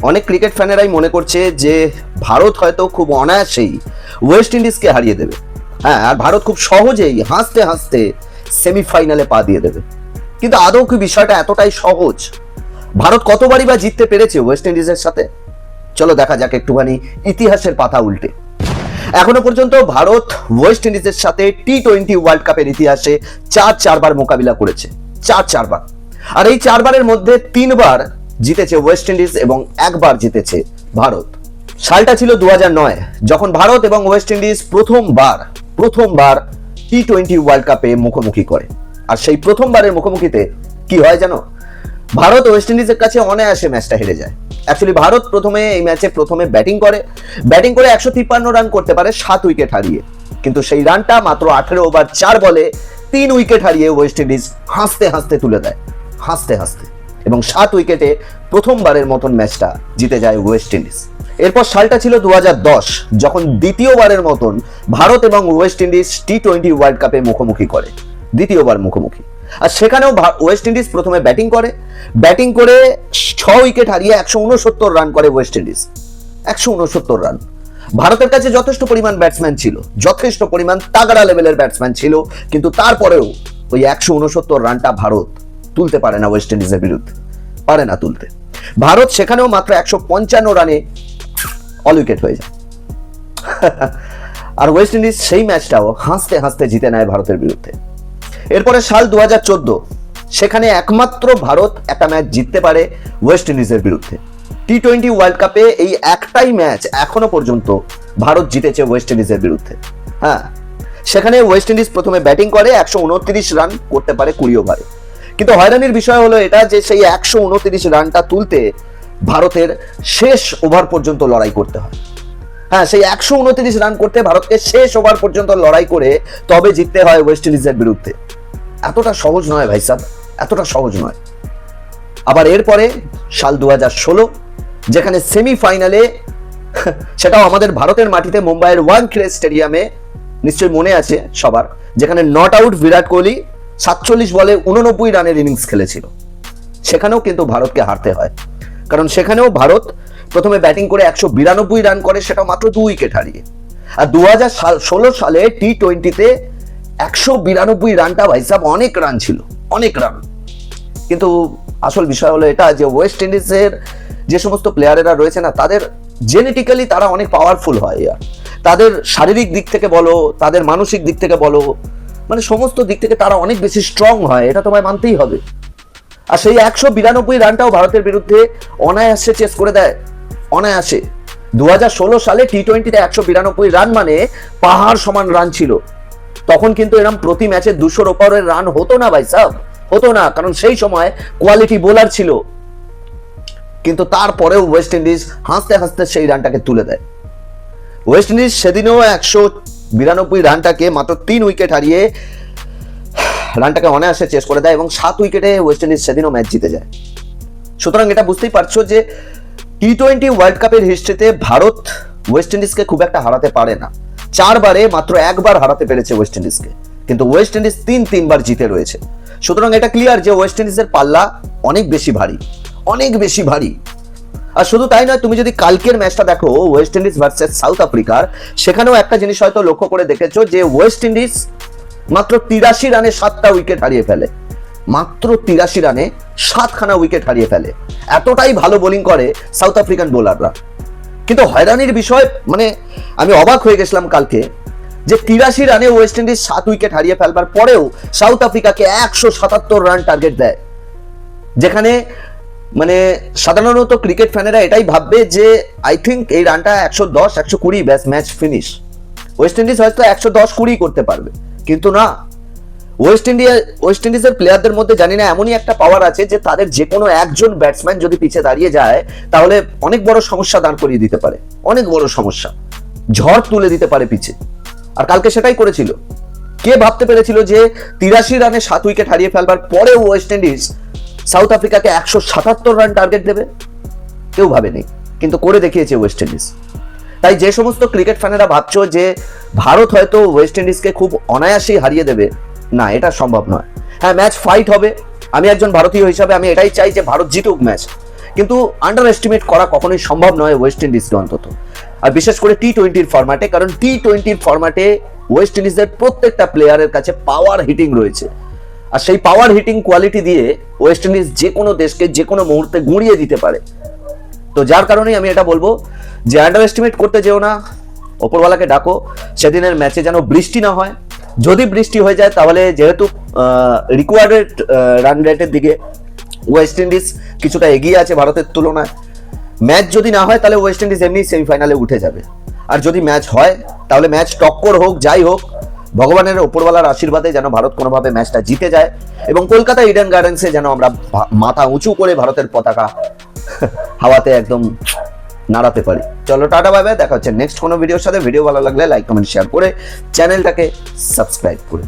অনেক ক্রিকেট ফ্যানেরাই মনে করছে যে ভারত হয়তো খুব অনায়াসেই ওয়েস্ট ইন্ডিজকে হারিয়ে দেবে। হ্যাঁ, আর ভারত খুব সহজেই হাসতে হাসতে সেমিফাইনালে পা দিয়ে দেবে। কিন্তু আদৌ কি বিষয়টা এতটাই সহজ? ভারত কতবারই বা জিততে পেরেছে ওয়েস্ট ইন্ডিজের সাথে? চলো দেখা যাক একটুখানি ইতিহাসের পাতা উল্টে। এখনো পর্যন্ত ভারত ওয়েস্ট ইন্ডিজের সাথে টি-20 ওয়ার্ল্ড কাপের ইতিহাসে চারবার মোকাবিলা করেছে, চারবার। আর এই 4 বারের মধ্যে 3 বার জিতেছে ওয়েস্ট ইন্ডিজ এবং 1 বার জিতেছে ভারত। সালটা ছিল 2009, যখন ভারত এবং ওয়েস্ট ইন্ডিজ প্রথমবার টি-20 ওয়ার্ল্ড কাপে মুখোমুখি করে। আর সেই প্রথমবারের মুখোমুখিতে কি হয় জানো? ভারত ওয়েস্ট ইন্ডিজের কাছে অনায়াসে ম্যাচটা হেরে যায়। অ্যাকচুয়ালি ভারত এই ম্যাচে প্রথমে ব্যাটিং করে 153 রান করতে পারে 7 উইকেট হারিয়ে। কিন্তু সেই রানটা মাত্র 18 ওভার 4 বলে 3 উইকেট হারিয়ে ওয়েস্ট ইন্ডিজ হাসতে হাসতে তুলে দেয়, এবং 7 উইকেটে প্রথমবারের মতন ম্যাচটা জিতে যায় ওয়েস্ট ইন্ডিজ। এরপর সালটা ছিল 2010, যখন দ্বিতীয়বারের মতন ভারত এবং ওয়েস্ট ইন্ডিজ টি-20 ওয়ার্ল্ড কাপে মুখোমুখি করে, দ্বিতীয়বার মুখোমুখি। আর সেখানেও ওয়েস্ট ইন্ডিজ প্রথমে ব্যাটিং করে 6 উইকেট হারিয়ে 169 রান করে ওয়েস্ট ইন্ডিজ। 169 রান। ভারতের কাছে যথেষ্ট পরিমাণ ব্যাটসম্যান ছিল, যথেষ্ট পরিমাণ তাগড়া লেভেলের ব্যাটসম্যান ছিল, কিন্তু তারপরেও ওই 169 রানটা ভারত তুলতে পারে না ওয়েস্ট ইন্ডিজের বিরুদ্ধে, পারে না তুলতে। ভারত সেখানেও মাত্র 155 রানে অল উইকেট হয়ে যায়। আর ওয়েস্ট ইন্ডিজ সেই ম্যাচটাও হাসতে হাসতে জিতে নেয় ভারতের বিরুদ্ধে। এরপরে সাল 2014, সেখানে একমাত্র ভারত একটা ম্যাচ জিততে পারে ওয়েস্ট ইন্ডিজের বিরুদ্ধে। টি-20 ওয়ার্ল্ড কাপে এই একটাই ম্যাচ এখনো পর্যন্ত ভারত জিতেছে ওয়েস্ট ইন্ডিজের বিরুদ্ধে। হ্যাঁ, সেখানে ওয়েস্ট ইন্ডিজ প্রথমে ব্যাটিং করে 129 রান করতে পারে 20 ওভারে। কিন্তু হয়রানির বিষয় হলো এটা যে সেই 129 রানটা তুলতে ভারতের শেষ ওভার পর্যন্ত লড়াই করতে হয়। হ্যাঁ, সেই 129 রান করতে ভারতকে শেষ ওভার পর্যন্ত লড়াই করে তবে জিততে হয় ওয়েস্ট ইন্ডিজের বিরুদ্ধে। এতটা সহজ নয় ভাই সাহেব, এতটা সহজ নয়। আবার এরপরে সাল 2016, যেখানে সেমিফাইনালে, সেটাও আমাদের ভারতের মাটিতে মুম্বাইয়ের ওয়াংখেড়ে স্টেডিয়ামে, নিশ্চয়ই মনে আছে সবার, যেখানে নট আউট বিরাট কোহলি 47 বলে 89 রানের ইনিংস খেলেছিল। সেখানেও কিন্তু ভারতকে হারতে হয়, কারণ সেখানেও ভারত প্রথমে ব্যাটিং করে 192 রান করে, সেটা মাত্র 2 উইকেট হারিয়ে। আর 2016 সালে টি-20তে 192 রানটা ভাই সাহেব অনেক রান ছিল, অনেক রান। কিন্তু আসল বিষয় হলো এটা যে ওয়েস্ট ইন্ডিজের যে সমস্ত প্লেয়ারেরা রয়েছে না, তাদের জেনেটিক্যালি তারা অনেক পাওয়ারফুল হয়। তাদের শারীরিক দিক থেকে বলো, তাদের মানসিক দিক থেকে বলো, মানে সমস্ত দিক থেকে তারা অনেক বেশি স্ট্রং হয়, এটা তোমায় মানতেই হবে। আর সেই 192 রানটাও ভারতের বিরুদ্ধে অনায়াসে চেস করে দেয়, অনায়াসে। 2016 সালে টি-20তে 192 রান মানে পাহাড় সমান রান ছিল। তখন কিন্তু এরকম প্রতি ম্যাচে 200-র ওপরের রান হতো না ভাই সাহেব, হতো না, কারণ সেই সময় কোয়ালিটি বোলার ছিল। কিন্তু তারপরেও ওয়েস্ট ইন্ডিজ হাসতে হাসতে সেই রানটাকে তুলে দেয়। ওয়েস্ট ইন্ডিজ সেদিনও 192 রানটাকে মাত্র 3 উইকেট হারিয়ে রানটাকে অনায়াসে চেস করে দেয়, এবং 7 উইকেটে ওয়েস্ট ইন্ডিজ সেদিনও ম্যাচ জিতে যায়। সুতরাং এটা বুঝতেই পারছো যে টি-20 ওয়ার্ল্ড কাপের হিস্ট্রিতে ভারত ওয়েস্ট ইন্ডিজকে খুব একটা হারাতে পারে না। 4 বারে মাত্র 1 বার হারাতে পেরেছে ওয়েস্ট ইন্ডিজকে, কিন্তু ওয়েস্ট ইন্ডিজ 3বার জিতে রয়েছে। সুতরাং এটা ক্লিয়ার যে ওয়েস্ট ইন্ডিজের পাল্লা অনেক বেশি ভারী, অনেক বেশি ভারী। আর শুধু তাই নয়, তুমি যদি কালকের ম্যাচটা দেখো ওয়েস্ট ইন্ডিজ ভার্সেস সাউথ আফ্রিকার, সেখানেও একটা জিনিস হয়তো লক্ষ্য করে দেখেছো যে ওয়েস্ট ইন্ডিজ মাত্র 83 রানে 7টা উইকেট হারিয়ে ফেলে, মাত্র 83 রানে 7খানা উইকেট হারিয়ে ফেলে। এতটাই ভালো বোলিং করে সাউথ আফ্রিকান বোলাররা। কিন্তু হয়রানির বিষয়, মানে আমি অবাক হয়ে গেছিলাম কালকে, যে 83 রানে ওয়েস্ট ইন্ডিজ 7 উইকেট হারিয়ে ফেলবার পরেও সাউথ আফ্রিকাকে 177 রান টার্গেট দেয়। যেখানে মানে সাধারণত ক্রিকেট ফ্যানেরা এটাই ভাববে যে আই থিঙ্ক এই রানটা 110-120 ব্যাস ম্যাচ ফিনিশ। ওয়েস্ট ইন্ডিজ হয়তো 110-20 করতে পারবে, কিন্তু না। ওয়েস্ট ইন্ডিজের প্লেয়ারদের মধ্যে জানি না এমনই একটা পাওয়ার আছে যে তাদের যে কোনো একজন ব্যাটসম্যান যদি পিছে দাঁড়িয়ে যায়, তাহলে অনেক বড় সমস্যা দাঁড় করিয়ে দিতে পারে, অনেক বড় সমস্যা, ঝড় তুলে দিতে পারে পিছে। আর কালকে সেটাই করেছিল। কে ভাবতে পেরেছিল যে 83 রানে 7 উইকেট হারিয়ে ফেলবার পরেও ওয়েস্ট ইন্ডিজ সাউথ আফ্রিকাকে 177 রান টার্গেট দেবে? কেউ ভাবেনি, কিন্তু করে দেখিয়েছে ওয়েস্ট ইন্ডিজ। তাই যে সমস্ত ক্রিকেট ফ্যানেরা ভাবছো যে ভারত হয়তো ওয়েস্ট ইন্ডিজকে খুব অনায়াসেই হারিয়ে দেবে, না, এটা সম্ভব নয়। হ্যাঁ, ম্যাচ ফাইট হবে। আমি একজন ভারতীয় হিসাবে আমি এটাই চাই যে ভারত জিতুক ম্যাচ, কিন্তু আন্ডার এস্টিমেট করা কখনোই সম্ভব নয় ওয়েস্ট ইন্ডিজকে অন্তত, আর বিশেষ করে টি-20 ফরম্যাটে, কারণ টি-20 ফরম্যাটে ওয়েস্ট ইন্ডিজের প্রত্যেকটা প্লেয়ারের কাছে পাওয়ার হিটিং রয়েছে, আর সেই পাওয়ার হিটিং কোয়ালিটি দিয়ে ওয়েস্ট ইন্ডিজ যে কোনো দেশকে যে কোনো মুহূর্তে গুঁড়িয়ে দিতে পারে। তো যার কারণেই আমি এটা বলবো যে আন্ডার এস্টিমেট করতে যেও না, ওপরওয়ালাকে ডাকো সেদিনের ম্যাচে যেন বৃষ্টি না হয়। যদি বৃষ্টি হয়ে যায় তাহলে যেহেতু রিকোয়ার্ডেড রান রেটের দিকে ওয়েস্ট ইন্ডিজ কিছুটা এগিয়ে আছে ভারতের তুলনায়, ম্যাচ যদি না হয় তাহলে ওয়েস্ট ইন্ডিজ এমনি সেমিফাইনালে উঠে যাবে। আর যদি ম্যাচ হয় তাহলে ম্যাচ টক্কর হোক, যাই হোক, ভগবানের ওপরওয়ালার আশীর্বাদে যেন ভারত কোনোভাবে ম্যাচটা জিতে যায় এবং কলকাতা ইডেন গার্ডেন্সে যেন আমরা মাথা উঁচু করে ভারতের পতাকা হাওয়াতে একদম নাড়াতে পারি। চলো টাটা, বাই বাই, দেখা হচ্ছে নেক্সট কোনো ভিডিওর সাথে। ভিডিও ভালো লাগলে লাইক কমেন্ট শেয়ার করে চ্যানেলটাকে সাবস্ক্রাইব করে